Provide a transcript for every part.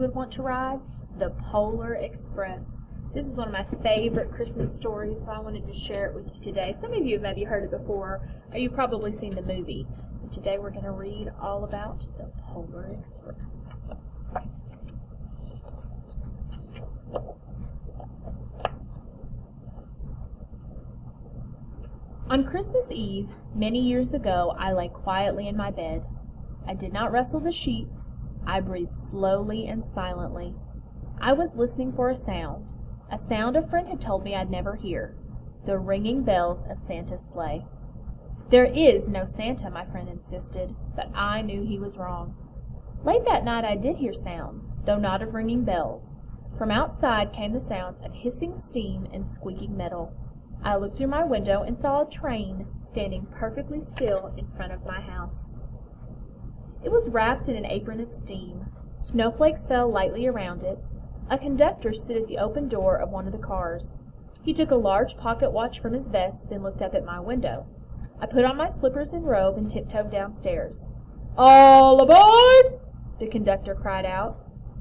would want to ride? The Polar Express. This is one of my favorite Christmas stories, so I wanted to share it with you today. Some of you have maybe heard it before, or you've probably seen the movie. But today we're going to read all about the Polar Express. On Christmas Eve, many years ago, I lay quietly in my bed. I did not rustle the sheets. I breathed slowly and silently. I was listening for a sound a friend had told me I'd never hear, the ringing bells of Santa's sleigh. There is no Santa, my friend insisted, but I knew he was wrong. Late that night I did hear sounds, though not of ringing bells. From outside came the sounds of hissing steam and squeaking metal. I looked through my window and saw a train standing perfectly still in front of my house. It was wrapped in an apron of steam. Snowflakes fell lightly around it. A conductor stood at the open door of one of the cars. He took a large pocket watch from his vest, then looked up at my window. I put on my slippers and robe and tiptoed downstairs. "All aboard!" the conductor cried out.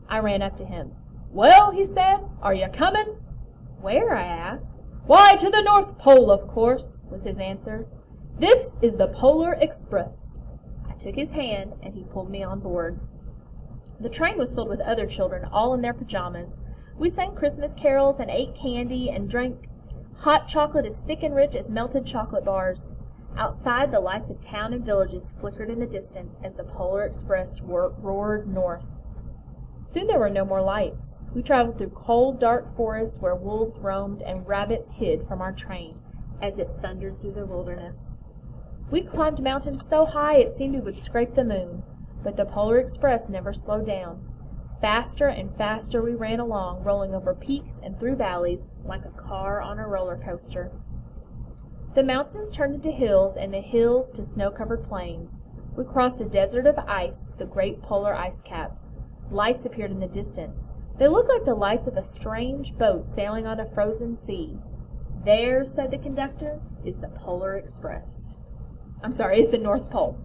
I ran up to him. "Well," he said, "are you coming?" "Where?" I asked. "Why, to the North Pole, of course," was his answer. "This is the Polar Express." I took his hand, and he pulled me on board. The train was filled with other children, all in their pajamas. We sang Christmas carols and ate candy and drank hot chocolate as thick and rich as melted chocolate bars. Outside, the lights of town and villages flickered in the distance as the Polar Express roared north. Soon there were no more lights. We traveled through cold, dark forests where wolves roamed and rabbits hid from our train as it thundered through the wilderness. We climbed mountains so high it seemed we would scrape the moon, but the Polar Express never slowed down. Faster and faster we ran along, rolling over peaks and through valleys like a car on a roller coaster. The mountains turned into hills, and the hills to snow-covered plains. We crossed a desert of ice, the great polar ice caps. Lights appeared in the distance. They looked like the lights of a strange boat sailing on a frozen sea. "There," said the conductor, "is the Polar Express." Is the North Pole.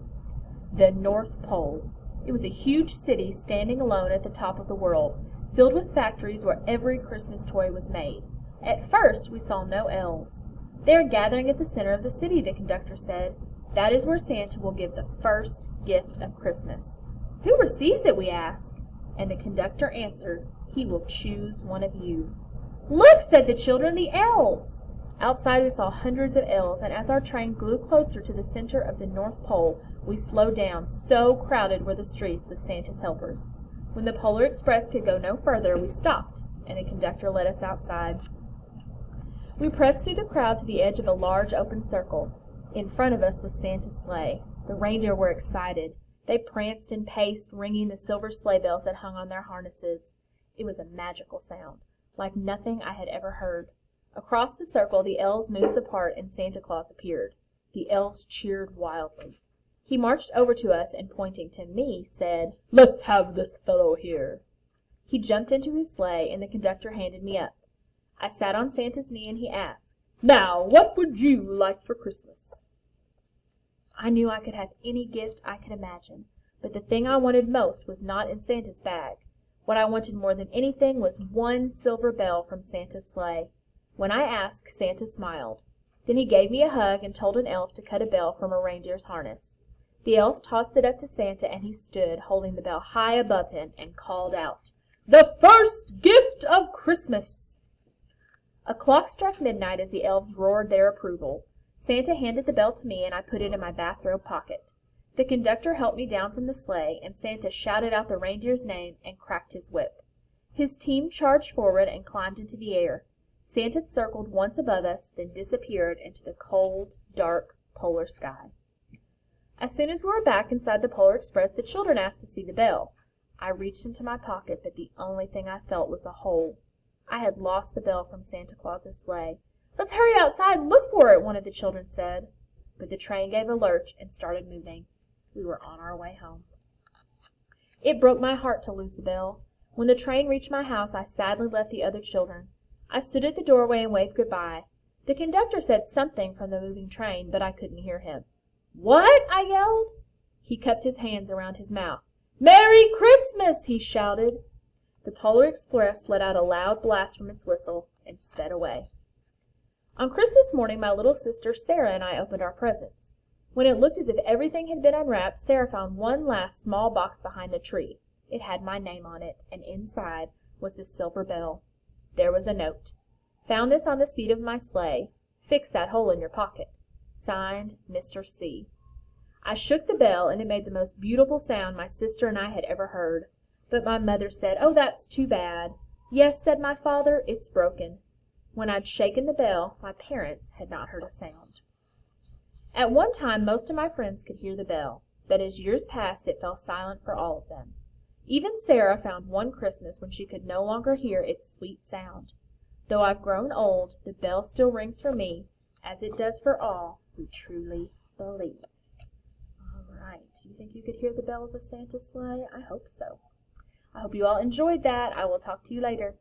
The North Pole. It was a huge city standing alone at the top of the world, filled with factories where every Christmas toy was made. At first we saw no elves. "They are gathering at the center of the city," the conductor said. "That is where Santa will give the first gift of Christmas." "Who receives it?" we asked. And the conductor answered, "He will choose one of you." "Look," said the children, "the elves!" Outside we saw hundreds of elves, and as our train flew closer to the center of the North Pole, we slowed down, so crowded were the streets with Santa's helpers. When the Polar Express could go no further, we stopped, and the conductor led us outside. We pressed through the crowd to the edge of a large open circle. In front of us was Santa's sleigh. The reindeer were excited. They pranced and paced, ringing the silver sleigh bells that hung on their harnesses. It was a magical sound, like nothing I had ever heard. Across the circle the elves moved apart and Santa Claus appeared. The elves cheered wildly. He marched over to us and, pointing to me, said, "Let's have this fellow here." He jumped into his sleigh and the conductor handed me up. I sat on Santa's knee and he asked, "Now, what would you like for Christmas?" I knew I could have any gift I could imagine, but the thing I wanted most was not in Santa's bag. What I wanted more than anything was one silver bell from Santa's sleigh. When I asked, Santa smiled. Then he gave me a hug and told an elf to cut a bell from a reindeer's harness. The elf tossed it up to Santa, and he stood, holding the bell high above him, and called out, "The first gift of Christmas!" A clock struck midnight as the elves roared their approval. Santa handed the bell to me, and I put it in my bathrobe pocket. The conductor helped me down from the sleigh, and Santa shouted out the reindeer's name and cracked his whip. His team charged forward and climbed into the air. Santa circled once above us, then disappeared into the cold, dark polar sky. As soon as we were back inside the Polar Express, the children asked to see the bell. I reached into my pocket, but the only thing I felt was a hole. I had lost the bell from Santa Claus's sleigh. "Let's hurry outside and look for it," one of the children said. But the train gave a lurch and started moving. We were on our way home. It broke my heart to lose the bell. When the train reached my house, I sadly left the other children. I stood at the doorway and waved goodbye. The conductor said something from the moving train, but I couldn't hear him. "What?" I yelled. He cupped his hands around his mouth. "Merry Christmas!" he shouted. The Polar Express let out a loud blast from its whistle and sped away. On Christmas morning my little sister Sarah and I opened our presents. When it looked as if everything had been unwrapped, Sarah found one last small box behind the tree. It had my name on it, and inside was the silver bell. There was a note. Found this on the seat of my sleigh. Fix that hole in your pocket. Signed, Mr. C. I shook the bell, and it made the most beautiful sound my sister and I had ever heard. But my mother said, "Oh, that's too bad." "Yes," said my father, "it's broken." When I'd shaken the bell, my parents had not heard a sound. At one time most of my friends could hear the bell, but as years passed it fell silent for all of them. Even Sarah found one Christmas when she could no longer hear its sweet sound. Though I've grown old, the bell still rings for me, as it does for all who truly believe. All right, do you think you could hear the bells of Santa's sleigh? I hope so. I hope you all enjoyed that. I will talk to you later.